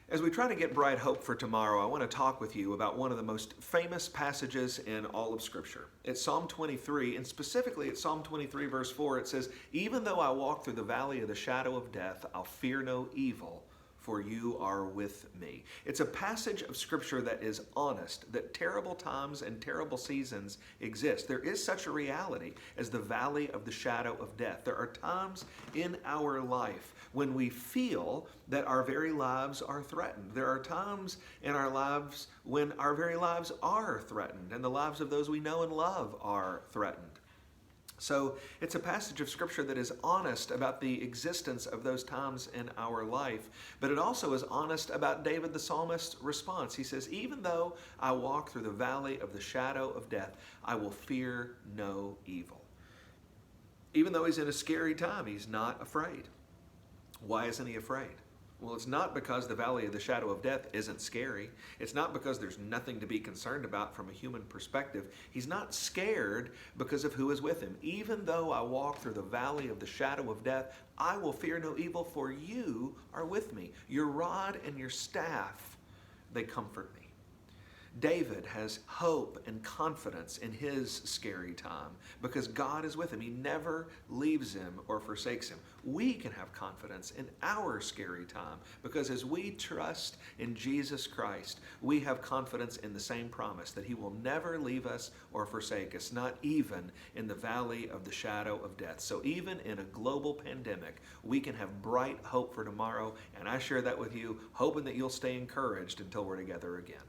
As we try to get bright hope for tomorrow, I want to talk with you about one of the most famous passages in all of Scripture. It's Psalm 23, and specifically it's Psalm 23, verse 4. It says, "Even though I walk through the valley of the shadow of death, I'll fear no evil, for you are with me." It's a passage of Scripture that is honest, that terrible times and terrible seasons exist. There is such a reality as the valley of the shadow of death. There are times in our life when we feel that our very lives are threatened. There are times in our lives when our very lives are threatened and the lives of those we know and love are threatened. So it's a passage of Scripture that is honest about the existence of those times in our life, but it also is honest about David the psalmist's response. He says, "Even though I walk through the valley of the shadow of death, I will fear no evil." Even though he's in a scary time, he's not afraid. Why isn't he afraid? Well, it's not because the valley of the shadow of death isn't scary. It's not because there's nothing to be concerned about from a human perspective. He's not scared because of who is with him. "Even though I walk through the valley of the shadow of death, I will fear no evil, for you are with me. Your rod and your staff, they comfort me." David has hope and confidence in his scary time because God is with him. He never leaves him or forsakes him. We can have confidence in our scary time because as we trust in Jesus Christ, we have confidence in the same promise that he will never leave us or forsake us, not even in the valley of the shadow of death. So even in a global pandemic, we can have bright hope for tomorrow, and I share that with you, hoping that you'll stay encouraged until we're together again.